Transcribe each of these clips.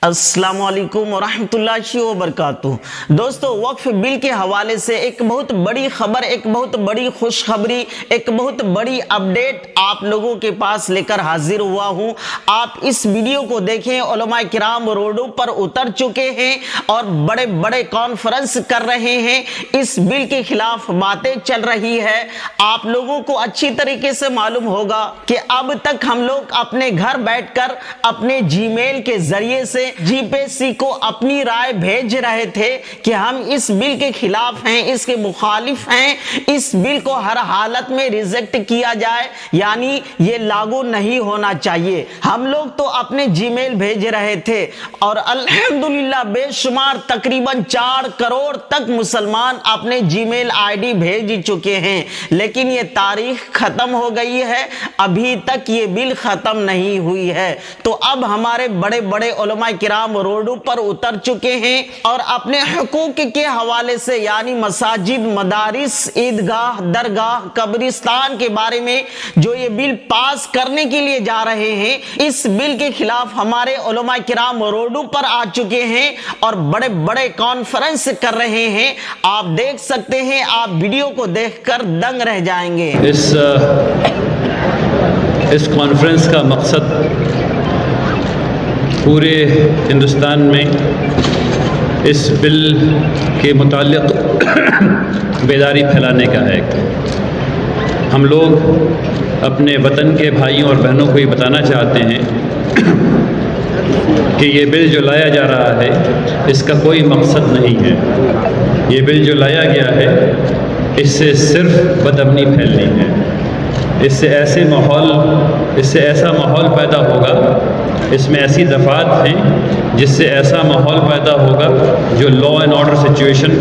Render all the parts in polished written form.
السلام علیکم ورحمۃ اللہ وبرکاتہ۔ دوستو، وقف بل کے حوالے سے ایک بہت بڑی خبر، ایک بہت بڑی خوشخبری، ایک بہت بڑی اپڈیٹ آپ لوگوں کے پاس لے کر حاضر ہوا ہوں۔ آپ اس ویڈیو کو دیکھیں۔ علماء کرام روڈوں پر اتر چکے ہیں اور بڑے بڑے کانفرنس کر رہے ہیں، اس بل کے خلاف باتیں چل رہی ہے۔ آپ لوگوں کو اچھی طریقے سے معلوم ہوگا کہ اب تک ہم لوگ اپنے گھر بیٹھ کر اپنے جی میل کے ذریعے سے جی پی سی کو اپنی رائے بھیج رہے تھے کہ ہم اس بل کے خلاف ہیں، اس کے مخالف ہیں، اس بل کو ہر حالت میں ریجیکٹ کیا جائے، یعنی یہ لاگو نہیں ہونا چاہیے۔ ہم لوگ تو اپنے جی میل بھیج رہے تھے اور الحمدللہ بے شمار تقریباً 4 کروڑ تک مسلمان اپنے جی میل آئی ڈی بھیج چکے ہیں، لیکن یہ تاریخ ختم ہو گئی ہے، ابھی تک یہ بل ختم نہیں ہوئی ہے۔ تو اب ہمارے بڑے بڑے علماء کرام روڈوں پر اتر چکے ہیں اور اپنے حقوق کے حوالے سے، یعنی مساجد، مدارس، عیدگاہ، درگاہ، قبرستان کے بارے میں جو یہ بل پاس کرنے کے لیے جا رہے ہیں، اس بل کے خلاف ہمارے علماء کرام روڈوں پر آ چکے ہیں اور بڑے بڑے کانفرنس کر رہے ہیں۔ آپ دیکھ سکتے ہیں، آپ ویڈیو کو دیکھ کر دنگ رہ جائیں گے۔ اس کانفرنس کا مقصد پورے ہندوستان میں اس بل کے متعلق بیداری پھیلانے کا ہے۔ ہم لوگ اپنے وطن کے بھائیوں اور بہنوں کو یہ بتانا چاہتے ہیں کہ یہ بل جو لایا جا رہا ہے اس کا کوئی مقصد نہیں ہے۔ یہ بل جو لایا گیا ہے اس سے صرف بدامنی پھیلنی ہے۔ اس سے ایسا ماحول پیدا ہوگا، اس میں ایسی دفعات ہیں جس سے ایسا ماحول پیدا ہوگا جو لا اینڈ آرڈر سچویشن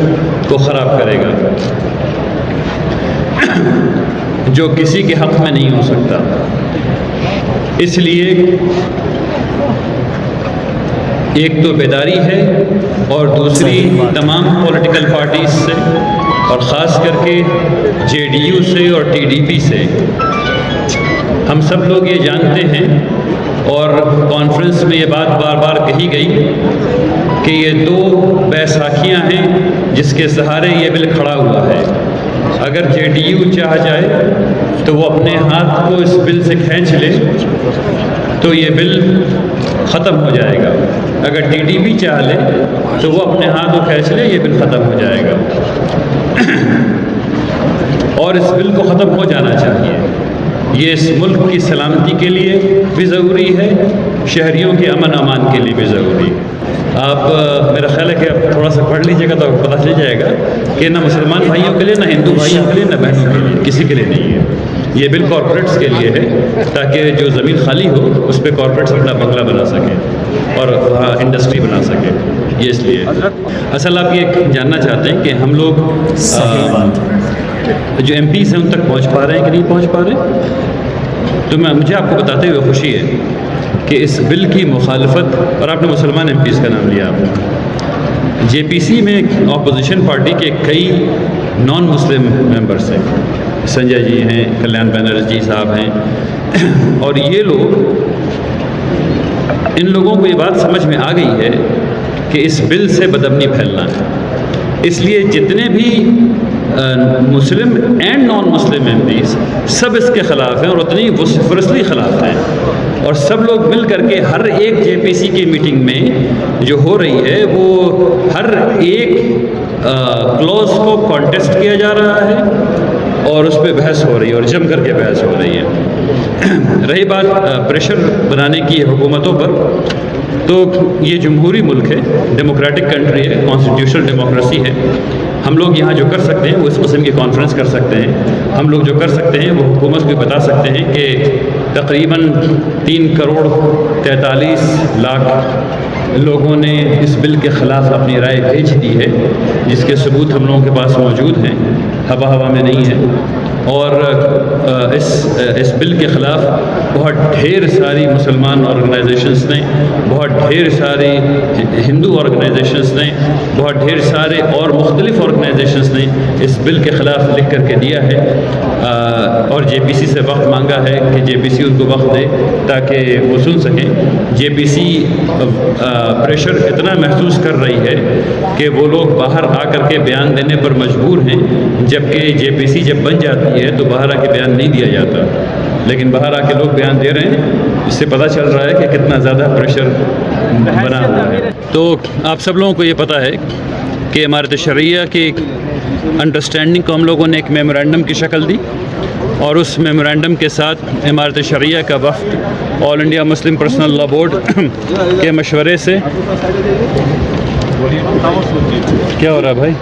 کو خراب کرے گا، جو کسی کے حق میں نہیں ہو سکتا۔ اس لیے ایک تو بیداری ہے اور دوسری تمام پولیٹیکل پارٹیز سے اور خاص کر کے جے ڈی یو سے اور ٹی ڈی پی سے ہم سب لوگ یہ جانتے ہیں اور کانفرنس میں یہ بات بار بار کہی گئی کہ یہ 2 بیساکھیاں ہیں جس کے سہارے یہ بل کھڑا ہوا ہے۔ اگر جے ڈی یو چاہ جائے تو وہ اپنے ہاتھ کو اس بل سے کھینچ لے تو یہ بل ختم ہو جائے گا، اگر ٹی ڈی پی چاہ لے تو وہ اپنے ہاتھ کو کھینچ لے، یہ بل ختم ہو جائے گا۔ اور اس بل کو ختم ہو جانا چاہیے۔ یہ اس ملک کی سلامتی کے لیے بھی ضروری ہے، شہریوں کے امن امان کے لیے بھی ضروری ہے۔ آپ میرا خیال ہے کہ آپ تھوڑا سا پڑھ لیجیے گا تو آپ کو پتہ چل جائے گا کہ نہ مسلمان بھائیوں کے لیے، نہ ہندو بھائیوں کے لیے، نہ بہنوں کے لیے، کسی کے لیے نہیں ہے۔ یہ بل کارپوریٹس کے لیے ہے تاکہ جو زمین خالی ہو اس پہ کارپوریٹس اپنا بنگلہ بنا سکیں اور وہاں انڈسٹری بنا سکیں۔ یہ اس لیے اصل آپ یہ جاننا چاہتے ہیں کہ ہم لوگ جو ایم پیز ہیں ان تک پہنچ پا رہے ہیں کہ نہیں پہنچ پا رہے، تو مجھے آپ کو بتاتے ہوئے خوشی ہے کہ اس بل کی مخالفت، اور آپ نے مسلمان ایم پیز کا نام لیا، آپ نے جے پی سی میں اپوزیشن پارٹی کے کئی نان مسلم ممبرس ہیں، سنجے جی ہیں، کلیان بینرجی صاحب ہیں، اور یہ لوگ، ان لوگوں کو یہ بات سمجھ میں آ گئی ہے کہ اس بل سے بدامنی پھیلنا ہے۔ اس لیے جتنے بھی مسلم اینڈ نان مسلم ایم پیز سب اس کے خلاف ہیں اور اتنی وسفرسلی خلاف ہیں، اور سب لوگ مل کر کے ہر ایک جے پی سی کی میٹنگ میں جو ہو رہی ہے وہ ہر ایک کلوز کو کانٹیسٹ کیا جا رہا ہے اور اس پہ بحث ہو رہی ہے اور جم کر کے بحث ہو رہی ہے۔ رہی بات پریشر بنانے کی حکومتوں پر، تو یہ جمہوری ملک ہے، ڈیموکریٹک کنٹری ہے، کانسٹیٹیوشنل ڈیموکریسی ہے۔ ہم لوگ یہاں جو کر سکتے ہیں وہ اس قسم کی کانفرنس کر سکتے ہیں۔ ہم لوگ جو کر سکتے ہیں وہ حکومت کو بتا سکتے ہیں کہ تقریباً 3 کروڑ 43 لاکھ لوگوں نے اس بل کے خلاف اپنی رائے بھیج دی ہے، جس کے ثبوت ہم لوگوں کے پاس موجود ہیں، ہوا میں نہیں ہے۔ اور اس بل کے خلاف بہت ڈھیر ساری مسلمان آرگنائزیشنز نے، بہت ڈھیر ساری ہندو آرگنائزیشنز نے، بہت ڈھیر سارے اور مختلف آرگنائزیشنز نے اس بل کے خلاف لکھ کر کے دیا ہے، اور جے پی سی سے وقت مانگا ہے کہ جے پی سی ان کو وقت دے تاکہ وہ سن سکیں۔ جے پی سی پریشر اتنا محسوس کر رہی ہے کہ وہ لوگ باہر آ کر کے بیان دینے پر مجبور ہیں، جبکہ جے پی سی جب بن جاتی ہے تو باہر آ کے بیان نہیں دیا جاتا، لیکن باہر آ کے لوگ بیان دے رہے ہیں۔ اس سے پتہ چل رہا ہے کہ کتنا زیادہ پریشر بنا ہوا ہے۔ تو آپ سب لوگوں کو یہ پتہ ہے کہ امارت شرعیہ کی انڈرسٹینڈنگ کو ہم لوگوں نے ایک میمورینڈم کی شکل دی، اور اس میمورینڈم کے ساتھ امارت شرعیہ کا وفد آل انڈیا مسلم پرسنل لا بورڈ کے مشورے سے کیا ہو رہا بھائی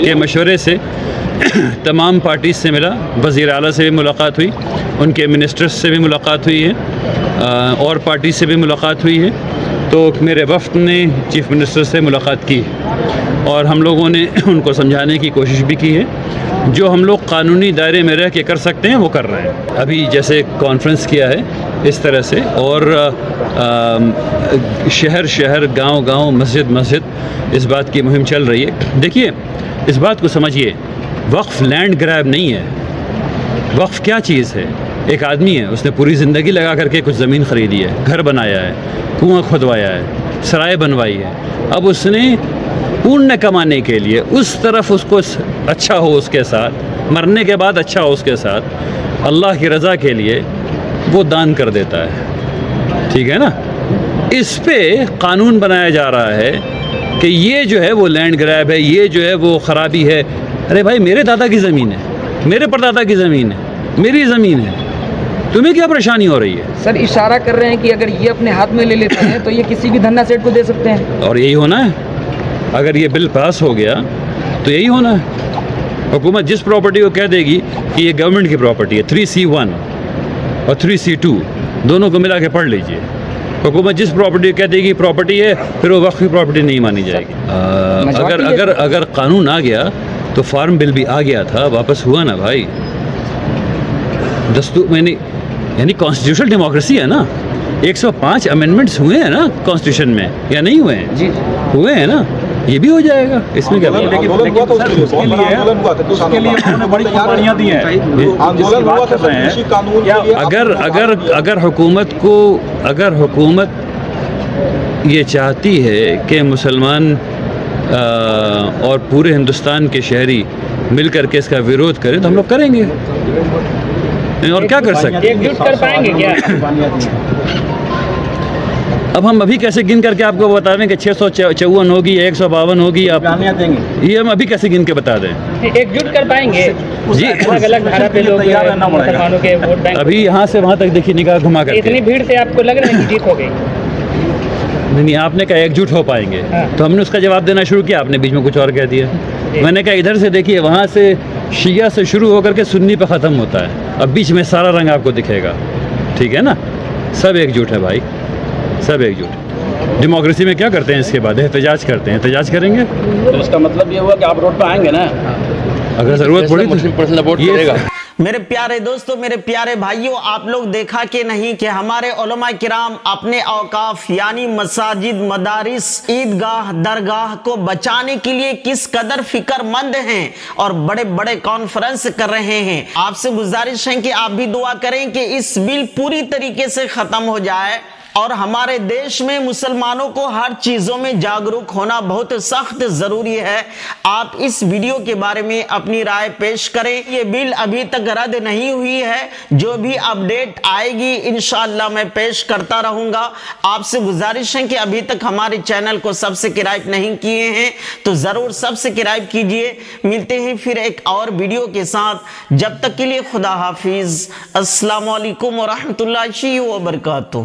کے مشورے سے تمام پارٹیز سے ملا، وزیر اعلیٰ سے بھی ملاقات ہوئی، ان کے منسٹرز سے بھی ملاقات ہوئی ہے، اور پارٹی سے بھی ملاقات ہوئی ہے۔ تو میرے وفد نے چیف منسٹر سے ملاقات کی، اور ہم لوگوں نے ان کو سمجھانے کی کوشش بھی کی ہے۔ جو ہم لوگ قانونی دائرے میں رہ کے کر سکتے ہیں وہ کر رہے ہیں۔ ابھی جیسے کانفرنس کیا ہے اس طرح سے، اور شہر شہر، گاؤں گاؤں، مسجد مسجد اس بات کی مہم چل رہی ہے۔ دیکھیے، اس بات کو سمجھیے، وقف لینڈ گریب نہیں ہے۔ وقف کیا چیز ہے؟ ایک آدمی ہے، اس نے پوری زندگی لگا کر کے کچھ زمین خریدی ہے، گھر بنایا ہے، کنواں کھودوایا ہے، سرائے بنوائی ہے۔ اب اس نے پونیہ کمانے کے لیے اس طرف اس کو اچھا ہو، اس کے ساتھ مرنے کے بعد اچھا ہو اس کے ساتھ، اللہ کی رضا کے لیے وہ دان کر دیتا ہے، ٹھیک ہے نا؟ اس پہ قانون بنایا جا رہا ہے کہ یہ جو ہے وہ لینڈ گریب ہے، یہ جو ہے وہ خرابی ہے۔ ارے بھائی، میرے دادا کی زمین ہے، میرے پردادا کی زمین ہے، میری زمین ہے، تمہیں کیا پریشانی ہو رہی ہے؟ سر اشارہ کر رہے ہیں کہ اگر یہ اپنے ہاتھ میں لے لیتے ہیں تو یہ کسی بھی دھنا سیٹ کو دے سکتے ہیں، اور یہی ہونا ہے۔ اگر یہ بل پاس ہو گیا تو یہی ہونا ہے۔ حکومت جس پراپرٹی کو کہہ دے گی کہ یہ گورنمنٹ کی پراپرٹی ہے، 3C1 اور 3C2 دونوں کو ملا کے پڑھ لیجئے، حکومت جس پراپرٹی کو کہہ دے گی پراپرٹی ہے، پھر وہ وقف کی پراپرٹی نہیں مانی جائے گی۔ اگر قانون آ گیا تو فارم بل بھی آ گیا تھا، واپس ہوا نا بھائی۔ یعنی کانسٹیٹیوشنل ڈیموکریسی ہے نا، 105 امینڈمنٹس ہوئے ہیں نا کانسٹیٹیوشن میں، یا نہیں ہوئے ہیں؟ جی ہوئے ہیں نا، یہ بھی ہو جائے گا، اس میں کیا بات ہے؟ اگر حکومت یہ چاہتی ہے کہ مسلمان اور پورے ہندوستان کے شہری مل کر کے اس کا ویرودھ کریں تو ہم لوگ کریں گے، اور کیا کر سکتے ہیں؟ ایک جٹ کر پائیں گے کیا؟ اب ہم ابھی کیسے گن کر کے آپ کو بتا دیں کہ 654 ہوگی یا 152 ہوگی؟ آپ یہ ہم ابھی کیسے گن کے بتا دیں؟ ایک جٹ کر پائیں گے جی، الگ الگ دھارا پہ لوگ مسلمانوں کے ووٹ بینک، ابھی یہاں سے وہاں تک دیکھیے نگاہ گھما کر کے، اتنی بھیڑ سے آپ کو لگ رہا ہے کہ جیت ہو گئی؟ نہیں، آپ نے کہا ایک جٹ ہو پائیں گے، تو ہم نے اس کا جواب دینا شروع کیا، آپ نے بیچ میں کچھ اور کہہ دیا۔ میں نے کہا ادھر سے دیکھیے، وہاں سے شیعہ سے شروع ہو کر کے سنی پہ ختم ہوتا ہے، اب بیچ میں سارا رنگ آپ کو دکھے گا، ٹھیک ہے نا؟ سب ایک جٹ ہے بھائی، سب ایک جٹ۔ ڈیموکریسی میں کیا کرتے ہیں اس کے بعد؟ احتجاج کرتے ہیں، احتجاج کریں گے تو اس کا مطلب یہ ہوا کہ آپ روڈ پہ آئیں گے نا، اگر ضرورت پڑی تو یہ میرے پیارے دوستوں، میرے پیارے بھائیوں، آپ لوگ دیکھا کہ نہیں کہ ہمارے علماء کرام اپنے اوقاف یعنی مساجد، مدارس، عیدگاہ، درگاہ کو بچانے کے لیے کس قدر فکر مند ہیں اور بڑے بڑے کانفرنس کر رہے ہیں۔ آپ سے گزارش ہے کہ آپ بھی دعا کریں کہ اس بل پوری طریقے سے ختم ہو جائے، اور ہمارے دیش میں مسلمانوں کو ہر چیزوں میں جاگروک ہونا بہت سخت ضروری ہے۔ آپ اس ویڈیو کے بارے میں اپنی رائے پیش کریں۔ یہ بل ابھی تک رد نہیں ہوئی ہے، جو بھی اپڈیٹ آئے گی انشاءاللہ میں پیش کرتا رہوں گا۔ آپ سے گزارش ہے کہ ابھی تک ہمارے چینل کو سبسکرائب نہیں کیے ہیں تو ضرور سبسکرائب کیجئے۔ ملتے ہیں پھر ایک اور ویڈیو کے ساتھ، جب تک کے لیے خدا حافظ۔ السلام علیکم ورحمۃ اللہ وبرکاتہ۔